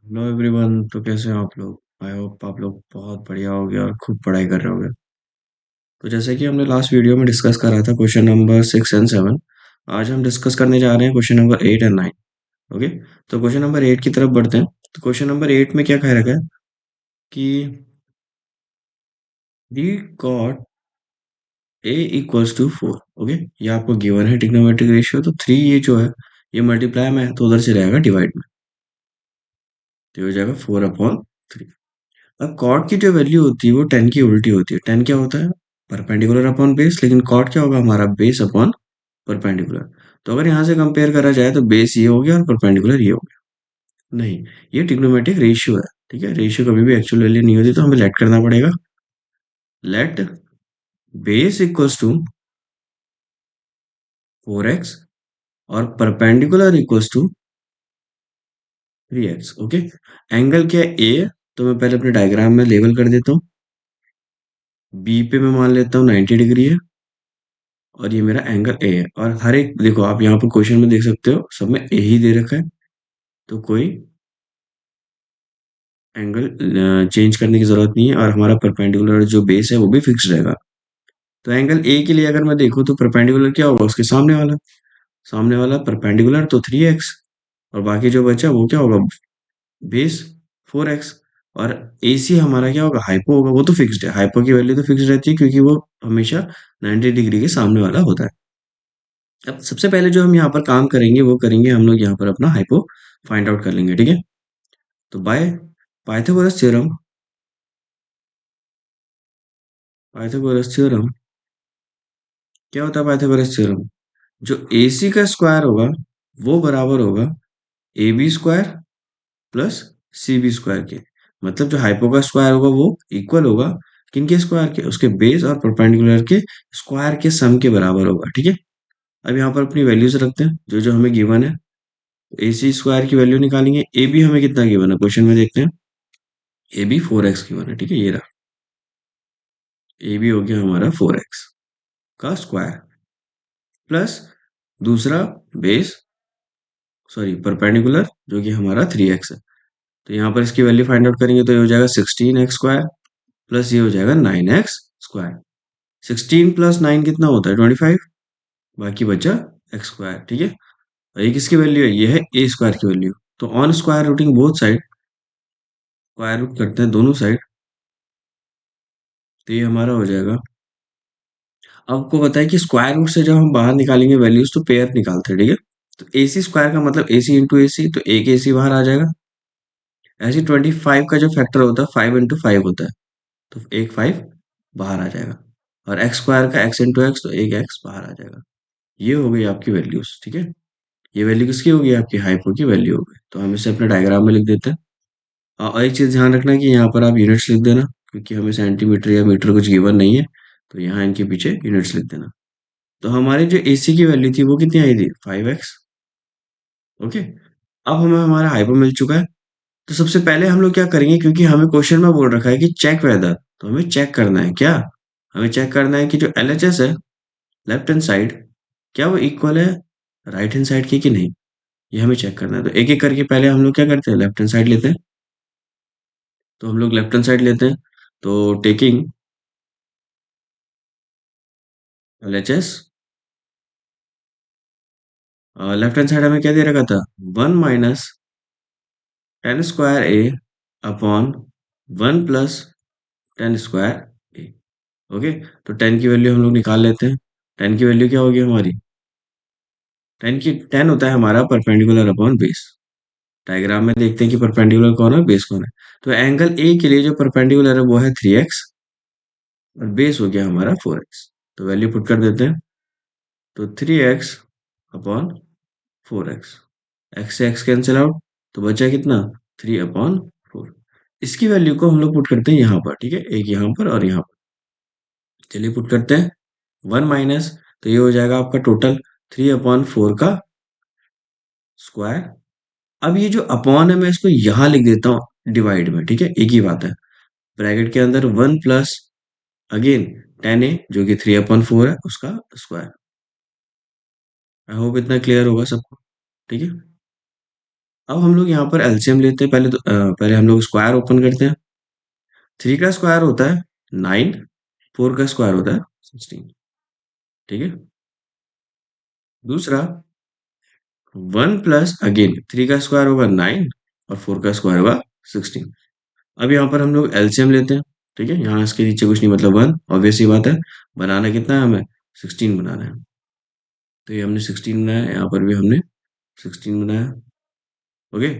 Hello everyone. तो कैसे हैं आप लोग? आई होप आप लोग बहुत बढ़िया होगे और खूब पढ़ाई कर रहे होगे। तो जैसे कि हमने लास्ट वीडियो में डिस्कस करा था क्वेश्चन नंबर 6 एंड 7, आज हम डिस्कस करने जा रहे हैं क्वेश्चन नंबर 8 एंड 9। ओके। तो क्वेश्चन नंबर 8 की तरफ बढ़ते हैं। तो क्वेश्चन नंबर 8 में क्या कह रखा है कि D cot A equals to 4। Okay. ये आपको गिवन है ट्रिग्नोमेट्रिक रेशियो, तो 3 ये जो है ये मल्टीप्लाई में है तो उधर से रहेगा डिवाइड में, तो ये हो जाएगा 4/3। अब कॉट की जो वैल्यू होती है वो 10 की उल्टी होती है। 10 क्या होता है? Perpendicular upon base. लेकिन कॉट क्या होगा हमारा? Base upon perpendicular. तो अगर यहाँ से कंपेयर करा जाए तो बेस ये हो गया और परपेंडिकुलर ये हो गया। नहीं, ये ट्रिग्नोमेट्रिक रेशियो है। ठीक है, रेशियो कभी भी एक्चुअल वैल्यू नहीं होती, तो हमें लेट करना पड़ेगा। Late base equals to 4x और perpendicular equals to 3x। Okay. Angle क्या है? ए। तो मैं पहले अपने डायग्राम में लेबल कर देता हूँ। बी पे मैं मान लेता हूँ 90 डिग्री है, और ये मेरा एंगल ए है। और हर एक देखो, आप यहाँ पर क्वेश्चन में देख सकते हो सब में ए ही दे रखा है, तो कोई एंगल चेंज करने की जरूरत नहीं है। और हमारा परपेंडिकुलर जो बेस है वो भी फिक्स रहेगा। तो एंगल ए के लिए अगर मैं देखूँ तो परपेंडिकुलर क्या होगा? उसके सामने वाला परपेंडिकुलर तो 3x, और बाकी जो बचा वो क्या होगा? Base 4x। और ए सी हमारा क्या होगा? हाइपो होगा। वो तो फिक्स्ड है, हाइपो की वैल्यू तो फिक्स रहती है क्योंकि वो हमेशा 90 डिग्री के सामने वाला होता है। अब सबसे पहले जो हम यहाँ पर काम करेंगे वो करेंगे, हम लोग यहाँ पर अपना हाइपो फाइंड आउट कर लेंगे। ठीक है। तो by Pythagoras theorem, Pythagoras theorem क्या होता है? पाइथागोरस थ्योरम, जो ए सी का स्क्वायर होगा वो बराबर होगा A B square plus C B square के। मतलब जो हाइपो का स्क्वायर होगा वो इक्वल होगा किनके स्क्वायर के? उसके बेस और परपेंडिकुलर के स्क्वायर के सम के बराबर होगा। ठीक है। अब यहाँ पर अपनी वैल्यूज रखते हैं जो जो हमें गिवन है। ए सी स्क्वायर की वैल्यू निकालेंगे। ए बी हमें कितना गिवन है क्वेश्चन में? देखते हैं। ए बी 4x गिवन है। ठीक है, ये रहा। ए बी हो गया हमारा 4x का स्क्वायर, प्लस दूसरा बेस, सॉरी परपेंडिकुलर, जो कि हमारा 3x है। तो यहाँ पर इसकी वैल्यू फाइंड आउट करेंगे तो ये हो जाएगा 16x स्क्वायर, प्लस ये हो जाएगा 9x स्क्वायर। 16 + 9 कितना होता है? 25। बाकी बचा एक्स स्क्वायर। ठीक है। और ये किसकी वैल्यू है? ये है ए स्क्वायर की वैल्यू। तो on square rooting both side, square root करते हैं दोनों साइड, तो ये हमारा हो जाएगा। आपको पता है कि स्क्वायर रूट से जब हम बाहर निकालेंगे वैल्यूज तो पेयर निकालते हैं। ठीक है। तो ए सी स्क्वायर का मतलब ए सी इंटू ए सी, तो एक ए सी बाहर आ जाएगा। ऐसे 25 का जो फैक्टर होता है 5 × 5 होता है, तो एक 5 बाहर आ जाएगा। और एक्स स्क्वायर का एक्स इंटू एक्स, तो एक एक्स बाहर आ जाएगा। ये हो गई आपकी वैल्यूज। ठीक है। ये वैल्यू किसकी होगी? आपकी हाइपो की वैल्यू होगी। तो हम इसे अपने डायग्राम में लिख देते हैं। और एक चीज ध्यान रखना कि यहाँ पर आप यूनिट्स लिख देना, क्योंकि हमें सेंटीमीटर या मीटर कुछ गिवन नहीं है। तो यहाँ इनके पीछे यूनिट्स लिख देना। तो हमारी जो एसी की वैल्यू थी वो कितनी आई थी? 5x। ओके। अब हमें हमारा हाइपो मिल चुका है। तो सबसे पहले हम लोग क्या करेंगे, क्योंकि हमें क्वेश्चन में बोल रखा है कि चेक वेदर, तो हमें चेक करना है क्या? हमें चेक करना है कि जो एलएचएस है, लेफ्ट हैंड साइड, क्या वो इक्वल है राइट हैंड साइड की कि नहीं? ये हमें चेक करना है। तो एक एक करके पहले हम लोग क्या करते हैं? लेफ्ट हैंड साइड लेते हैं। तो हम लोग लेफ्ट हैंड साइड लेते हैं। तो taking LHS, left hand side हमें क्या दे रखा था? 1 - 10² ए अपॉन 1 + 10² ए। ओके। तो 10 की वैल्यू हम लोग निकाल लेते हैं। 10 की वैल्यू क्या होगी हमारी? 10 होता है हमारा परपेंडिकुलर अपॉन बेस। डायग्राम में देखते हैं कि परपेंडिकुलर कौन है, बेस कौन है। तो एंगल ए के लिए जो परपेंडिकुलर है वो है 3x, और बेस हो गया हमारा 4x। तो वैल्यू पुट कर देते हैं। तो 3x/4x, एक्स से एक्स कैंसिल आउट, तो बचा कितना? 3/4। इसकी वैल्यू को हम लोग पुट करते हैं यहाँ पर। ठीक है, एक यहाँ पर और यहाँ पर। चलिए पुट करते हैं। 1 माइनस, तो ये हो जाएगा आपका टोटल 3/4 का स्क्वायर। अब ये जो अपॉन है मैं इसको यहाँ लिख देता हूँ डिवाइड में। ठीक है, एक ही बात है। ब्रैकेट के अंदर 1 प्लस अगेन 10a जो कि 3/4 है उसका स्क्वायर। आई होप इतना क्लियर होगा सबको। ठीक है। अब हम लोग यहाँ पर एलसीएम लेते हैं, पहले हम लोग स्क्वायर ओपन करते हैं। 3 का स्क्वायर होता है 9, 4 का स्क्वायर होता है 16। ठीक है। दूसरा 1 प्लस अगेन 3 का स्क्वायर होगा 9 और 4 का स्क्वायर होगा 16। अब यहाँ पर हम लोग एलसीएम लेते हैं। ठीक है, यहाँ इसके नीचे कुछ नहीं, मतलब 1, ऑब्वियस सी बात है। बनाना कितना है हमें? 16 बनाना है। तो ये हमने 16 बनाया, यहाँ पर भी हमने 16 बनाया। ओके।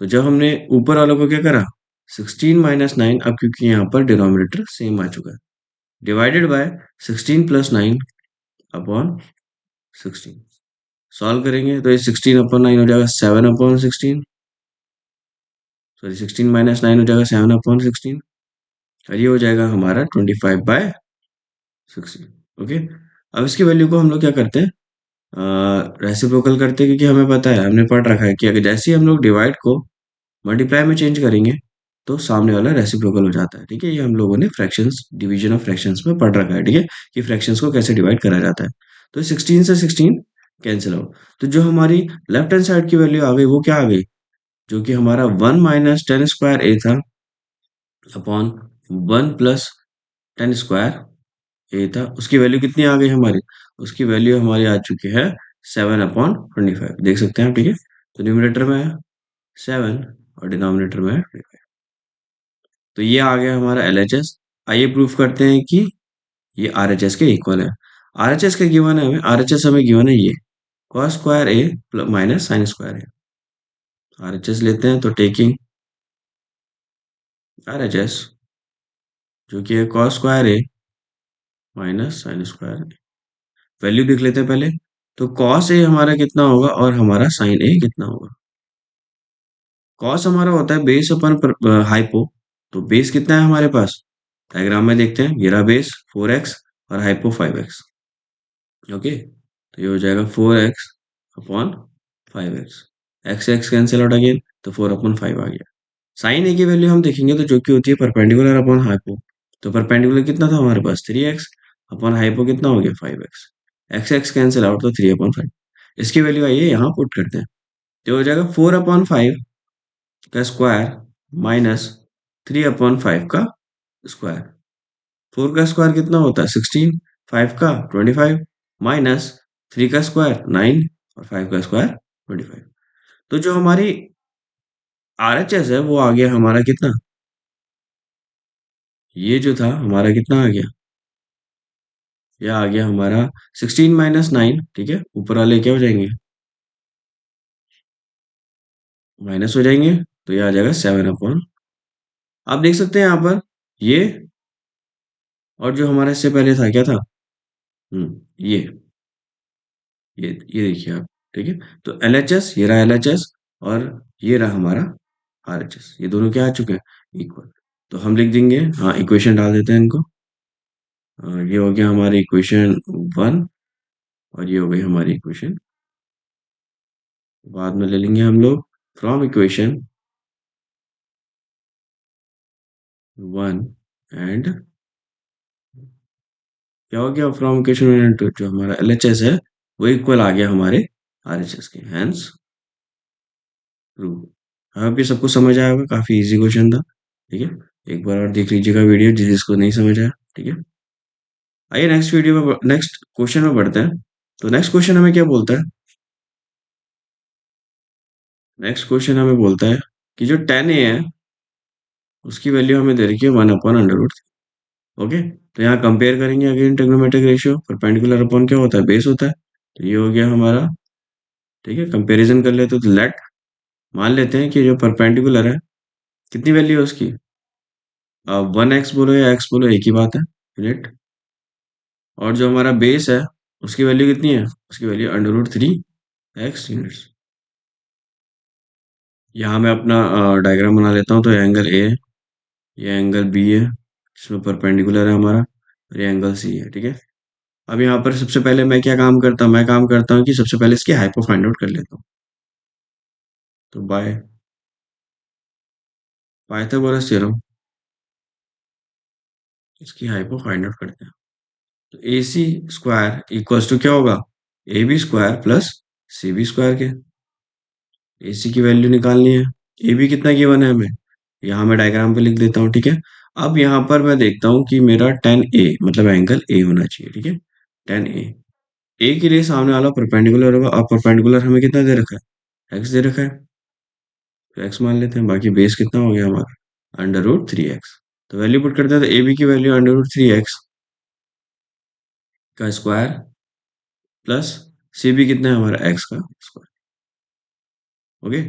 तो जब हमने ऊपर वालों को क्या करा, 16 - 9, अब क्योंकि यहाँ पर डिनोमिनेटर सेम आ चुका है, डिवाइडेड बाय 16 + 9 अपॉन 16। सॉल्व करेंगे तो ये 16/9 हो जाएगा 7/16। सॉरी, 16 - 9 हो जाएगा 7/16। और ये हो जाएगा हमारा 25/16। ओके। अब इसकी वैल्यू को हम लोग क्या करते हैं, रेसिप्रोकल करते हैं, क्योंकि हमें पता है, हमने पढ़ रखा है कि अगर जैसे ही हम लोग डिवाइड को मल्टीप्लाई में चेंज करेंगे तो सामने वाला रेसिप्रोकल हो जाता है। ठीक है, ये हम लोगों ने फ्रैक्शंस, डिवीजन ऑफ फ्रैक्शंस में पढ़ रखा है। ठीक है, कि फ्रैक्शंस को कैसे डिवाइड करा जाता है। तो 16 से 16 कैंसिल आउट, तो जो हमारी लेफ्ट हैंड साइड की वैल्यू आ गई वो क्या आ गई, जो कि हमारा 1 - 10² a था अपॉन 1 + 10² a था, उसकी वैल्यू कितनी आ गई हमारी, उसकी वैल्यू हमारी आ चुकी है 7/25। देख सकते हैं आप। ठीक है, तो न्यूमरेटर में है 7 और डिनोमिनेटर में है 25। तो ये आ गया हमारा एलएचएस। आइए प्रूफ करते हैं कि ये आरएचएस के इक्वल है। आरएचएस का गिवन है हमें, आरएचएस हमें गिवन है ये कॉस स्क्वायर ए माइनस साइन स्क्वायर ए। आरएचएस लेते हैं तो टेकिंग आरएचएस, जो कि है कॉस स्क्वायर ए माइनस साइन स्क्वायर ए। वैल्यू देख लेते हैं पहले। तो कॉस ए हमारा कितना होगा और हमारा साइन ए कितना होगा। कॉस हमारा होता है बेस अपन हाइपो। तो बेस कितना है हमारे पास, डायग्राम में देखते हैं, ये रहा बेस 4x और हाइपो 5x। ओके, तो ये हो जाएगा 4x upon 5x। X x cancel out again, तो 4/5 आ गया। साइन ए की वैल्यू हम देखेंगे तो जो कि होती है परपेंडिकुलर अपॉन हाइपो। तो परपेंडिकुलर कितना था हमारे पास 3x अपॉन हाइपो कितना हो गया 5x। X x cancel out, तो 3/5। इसकी वैल्यू आइए यहाँ पुट करते हैं, तो हो जाएगा 4/5 का स्क्वायर माइनस 3/5 का स्क्वायर। 4 का स्क्वायर कितना होता है 16, 5 का 25, माइनस 3 का स्क्वायर 9 और 5 का स्क्वायर 25। तो जो हमारी आरएचएस है वो आ गया हमारा कितना, ये जो था हमारा कितना आ गया, ये आ गया हमारा 16 - 9। ठीक है, ऊपर वाले क्या हो जाएंगे, माइनस हो जाएंगे, तो ये आ जाएगा 7/। आप देख सकते हैं यहाँ पर ये, और जो हमारा इससे पहले था क्या था, ये देखिए आप। ठीक है, तो एलएचएस, ये रहा एलएचएस और ये रहा हमारा आरएचएस, ये दोनों क्या आ चुके हैं इक्वल। तो हम लिख देंगे, हाँ इक्वेशन डाल देते हैं इनको। ये हो गया हमारी इक्वेशन 1 और ये हो गई हमारी इक्वेशन, बाद में ले लेंगे हम लोग फ्रॉम इक्वेशन 1 एंड क्या हो गया, फ्रॉम इक्वेशन 1 एंड 2 जो हमारा एलएचएस है वो इक्वल आ गया हमारे आरएचएस के, हैंस प्रूव। अब ये सबको समझ आया होगा, काफी इजी क्वेश्चन था। ठीक है, एक बार और देख लीजिएगा वीडियो जिसको नहीं समझ आया। ठीक है, आइए नेक्स्ट क्वेश्चन में बढ़ते हैं। तो नेक्स्ट क्वेश्चन हमें क्या बोलता है, नेक्स्ट क्वेश्चन हमें बोलता है कि जो 10a है उसकी वैल्यू हमें दे रखी है 1/√। ओके, तो यहाँ कंपेयर करेंगे again trigonometric ratio, perpendicular upon क्या होता है, बेस होता है। तो ये हो गया हमारा। ठीक है, कंपैरिजन कर लेते हैं, तो लेट मान लेते हैं कि जो परपेंडिकुलर है कितनी वैल्यू है उसकी, 1x बोलो या x बोलो एक ही बात है, यूनिट। और जो हमारा बेस है उसकी वैल्यू कितनी है, उसकी वैल्यू √3x यूनिट्स। यहाँ मैं अपना डायग्राम बना लेता हूँ। तो ये एंगल ए है, ये एंगल बी है जिसमें परपेंडिकुलर है हमारा, और ये एंगल सी है। ठीक है, अब यहाँ पर सबसे पहले मैं क्या काम करता हूँ, मैं काम करता हूँ कि सबसे पहले इसकी हाइपो फाइंड आउट कर लेता हूँ। तो बाय पाइथागोरस थ्योरम इसकी हाइपो फाइंड आउट करते हैं। तो A C square equals to क्या होगा, A B square plus C B square के। AC की वैल्यू निकालनी है। ए बी कितना गिवन है हमें, यहाँ मैं डायग्राम पे लिख देता हूँ, ठीक है। अब यहाँ पर मैं देखता हूँ कि मेरा 10A मतलब एंगल ए होना चाहिए, ठीक है। 10A, ए के लिए सामने वाला परपेंडिकुलर होगा, और परपेंडिकुलर हमें कितना दे रखा है, एक्स दे रखा है, तो एक्स मान लेते हैं। बाकी बेस कितना हो गया हमारा, √3x। तो वैल्यू पुट करते हैं, तो ए बी की वैल्यू √3x का स्क्वायर प्लस सी बी कितना है हमारा, एक्स का स्क्वायर। ओके,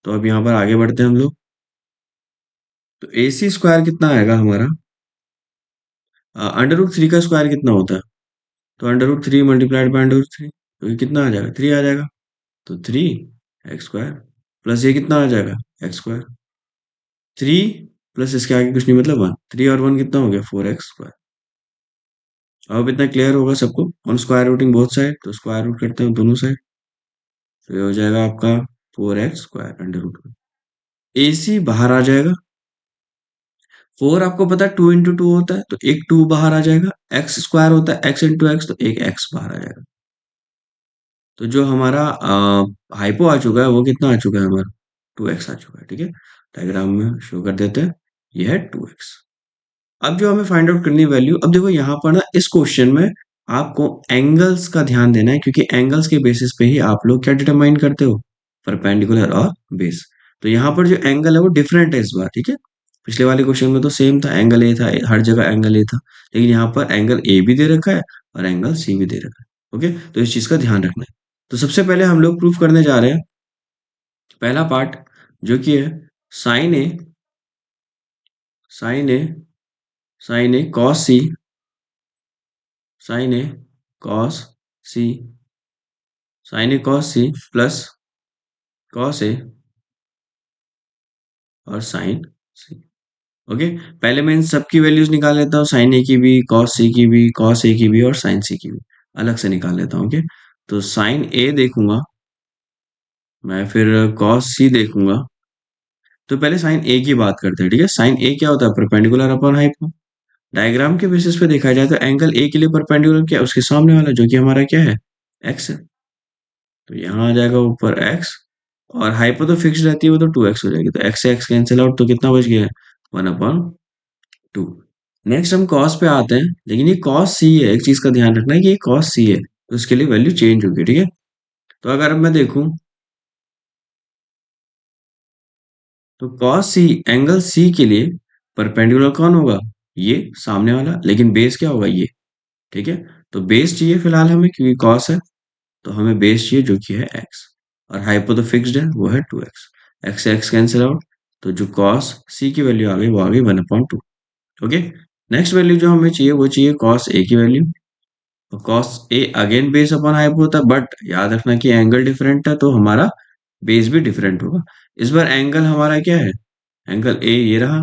तो अब यहाँ पर आगे बढ़ते हैं हम लोग। तो ए सी स्क्वायर कितना आएगा हमारा, √3 का स्क्वायर कितना होता है, तो √3 मल्टीप्लाइड बाय √3, तो ये कितना आ जाएगा, 3 आ जाएगा। तो 3x² प्लस ये कितना आ जाएगा, x²। 3 प्लस इसके आगे कुछ नहीं मतलब 1, 3 और 1 कितना हो गया, 4x²। अब इतना क्लियर होगा सबको, हम स्क्वायर रूटिंग बोथ साइड, तो स्क्वायर रूट करते हैं दोनों साइड, तो ये हो जाएगा आपका 4x² √1। ए सी बाहर आ जाएगा, 4 आपको पता है 2 × 2 होता है, तो एक 2 बाहर आ जाएगा। x² होता है x × x, तो एक x बाहर आ जाएगा। तो जो हमारा हाइपो आ चुका है वो कितना आ चुका है हमारा, 2x आ चुका है, ठीक है। डायग्राम में शो कर देते हैं, ये है 2x। अब जो हमें फाइंड आउट करनी है वैल्यू, अब देखो यहाँ पर ना इस क्वेश्चन में आपको एंगल्स का ध्यान देना है, क्योंकि एंगल्स के बेसिस पे ही आप लोग क्या डिटरमाइन करते हो, परपेंडिकुलर और बेस। तो यहाँ पर जो एंगल है वो डिफरेंट है इस बार, ठीक है। पिछले वाले क्वेश्चन में तो सेम था, एंगल ए था, हर जगह एंगल ए था, लेकिन यहाँ पर एंगल ए भी दे रखा है और एंगल सी भी दे रखा है। ओके, तो इस चीज का ध्यान रखना है। तो सबसे पहले हम लोग प्रूफ करने जा रहे हैं पहला पार्ट, जो कि है sign A, sign A, sign A cos C, sign A cos C, sign A cos C plus cos A और साइन सी। ओके, पहले मैं इन सबकी वैल्यूज निकाल लेता हूँ, साइन ए की भी, कॉस सी की भी, कॉस ए की भी और साइन सी की भी अलग से निकाल लेता हूँ। ओके, तो साइन ए देखूंगा मैं, फिर कॉस सी देखूंगा। तो पहले साइन ए की बात करते हैं, ठीक है। साइन ए क्या होता है, परपेंडिकुलर अपॉन हाइपो। डायग्राम के बेसिस पे देखा जाए तो एंगल ए के लिए परपेंडिकुलर क्या है, उसके सामने वाला जो कि हमारा क्या है, एक्स है। तो यहाँ आ जाएगा ऊपर एक्स, और हाइपो तो फिक्स रहती है, वो तो 2x हो जाएगी, तो एक्स से एक्स कैंसिल आउट, तो कितना बच गया, 1/2। नेक्स्ट हम कॉस पे आते हैं, लेकिन ये कॉस सी है, एक चीज का ध्यान रखना है कि ये कॉस सी है, तो उसके लिए वैल्यू चेंज होगी, ठीक है। तो अगर अब मैं देखूं, तो कॉस सी, एंगल सी के लिए परपेंडिकुलर कौन होगा, ये सामने वाला, लेकिन बेस क्या होगा, ये, ठीक है। तो बेस चाहिए फिलहाल हमें, क्योंकि कॉस है, तो हमें बेस चाहिए जो कि है एक्स, और हाइपो तो फिक्स्ड है, वो है 2x। एक्स से एक्स कैंसिल आउट, तो जो कॉस सी की वैल्यू आ गई वो आ गई 1/2। ओके, नेक्स्ट वैल्यू जो हमें चाहिए वो चाहिए कॉस ए की वैल्यू। और cos A again base upon hypo होता है, बट याद रखना कि एंगल डिफरेंट है, तो हमारा बेस भी डिफरेंट होगा। इस बार एंगल हमारा क्या है, एंगल ए ये रहा,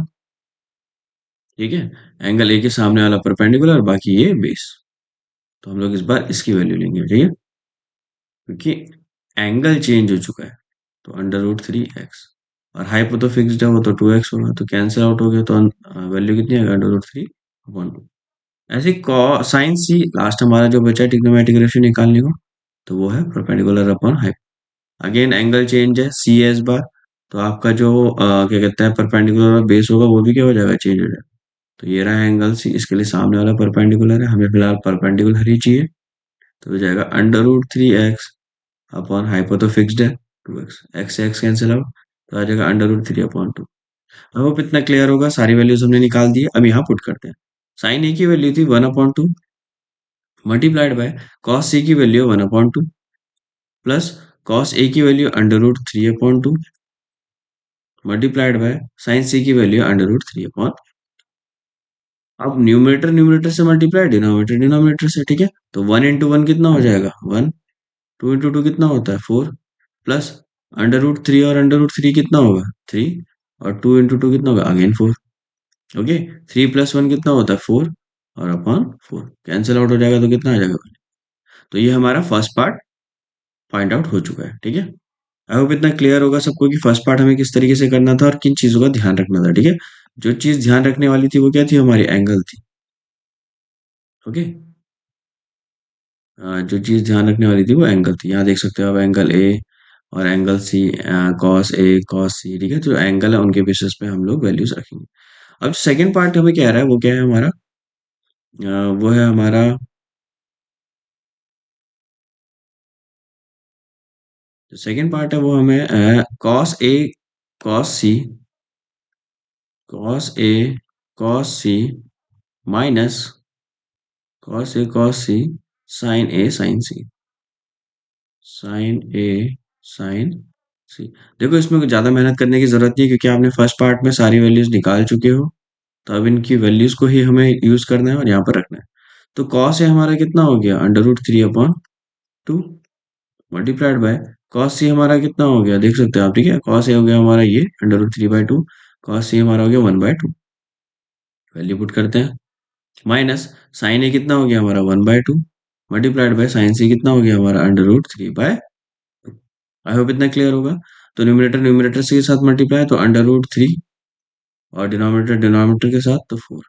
ठीक है। एंगल ए के सामने वाला परपेंडिकुलर, बाकी ये बेस। तो हम लोग इस बार इसकी वैल्यू लेंगे, ठीक है, क्योंकि एंगल चेंज हो चुका है। तो √3x, और हाइपो तो फिक्स्ड है, वो तो 2x होगा, तो कैंसिल आउट हो गया, तो वैल्यू कितनी है, √3/2। ऐसे साइन सी लास्ट हमारा जो बचा है ट्रिग्नोमेट्रिक रेशियो निकालने को, तो वो है perpendicular upon hypo. Again angle change है, सी है इस बार, तो आपका जो क्या कहते हैं परपेंडिकुलर बेस होगा वो भी क्या हो जाएगा, चेंज हो जाएगा। तो ये रहा एंगल सी, इसके लिए सामने वाला परपेंडिकुलर है, हमें फिलहाल परपेंडिकुलर ही चाहिए, तो हो जाएगा √3x अपॉन हाइपो तो फिक्स्ड है 2x, एक्स से एक्स कैंसिल आउट, तो आ जाएगा √3/2। आई होप इतना क्लियर होगा, सारी वैल्यूज हमने निकाल दी है। अब यहाँ पुट करते हैं, साइन ए की वैल्यू थी 1/2 मल्टीप्लाइड बाय कॉस सी की वैल्यू 1/2 प्लस कॉस ए की वैल्यू √3/2 मल्टीप्लाइड बाय साइन सी की वैल्यू √3/। अब न्यूमरेटर न्यूमरेटर से मल्टीप्लाई, डिनोमिनेटर डिनोमिनेटर से, ठीक है। तो 1 × 1 कितना हो जाएगा, 1, 2 × 2 कितना होता है, 4, प्लस √3 और √3 कितना होगा, 3, और 2 × 2 कितना होगा, अगेन 4। ओके, 3 + 1 कितना होता है, 4, और अपॉन 4 कैंसिल आउट हो जाएगा, तो कितना आ जाएगा। तो ये हमारा फर्स्ट पार्ट फाइंड आउट हो चुका है, ठीक है। आई होप इतना क्लियर होगा सबको कि फर्स्ट पार्ट हमें किस तरीके से करना था और किन चीजों का ध्यान रखना था, ठीक है। जो चीज ध्यान रखने वाली थी वो क्या थी, हमारी एंगल थी। ओके, जो चीज ध्यान रखने वाली थी वो एंगल थी, यहाँ देख सकते हो आप एंगल ए, और angle C cos A cos सी, ठीक है, जो एंगल है उनके बेसिस पे हम लोग वैल्यूज रखेंगे। अब सेकंड पार्ट हमें क्या रहा है, वो क्या है हमारा, वो है हमारा, जो सेकंड पार्ट है वो हमें cos A cos C, cos A cos C minus cos A cos C sign A sign C, sign A sign सी। देखो इसमें कुछ ज़्यादा मेहनत करने की ज़रूरत नहीं है क्योंकि आपने फर्स्ट पार्ट में सारी वैल्यूज निकाल चुके हो। तो अब इनकी वैल्यूज को ही हमें यूज़ करना है और यहाँ पर रखना है। तो कॉस ए हमारा कितना हो गया, √3/2 मल्टीप्लाइड बाय कॉस सी हमारा कितना हो गया, देख सकते हो आप, ठीक है, कॉस ए हो गया हमारा ये √3/2, कॉस सी हमारा हो गया 1/2, वैल्यू पुट करते हैं, माइनस साइन ए कितना हो गया हमारा 1/2 मल्टीप्लाइड बाय साइन सी कितना हो गया हमारा √3/2। आई होप इतना क्लियर होगा। तो न्यूमरेटर न्यूमरेटर के साथ मल्टीप्लाई तो √3, और डिनोमिनेटर डिनोमिनेटर के साथ तो 4,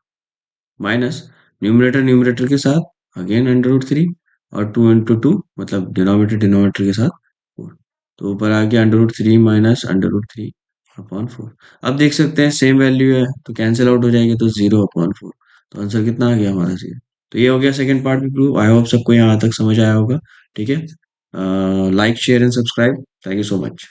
माइनस न्यूमरेटर न्यूमरेटर के साथ अगेन √3, और 2 × 2 मतलब डिनोमिनेटर डिनोमिनेटर के साथ 4। तो ऊपर आ गया √3 माइनस √3/4। अब देख सकते हैं सेम वैल्यू है तो कैंसिल आउट हो जाएंगे, तो 0/4। तो आंसर कितना आ गया हमारा 0। तो ये हो गया सेकंड पार्ट में प्रूव। आई होप सबको यहाँ तक समझ आया होगा, ठीक है। Like share and subscribe, thank you so much.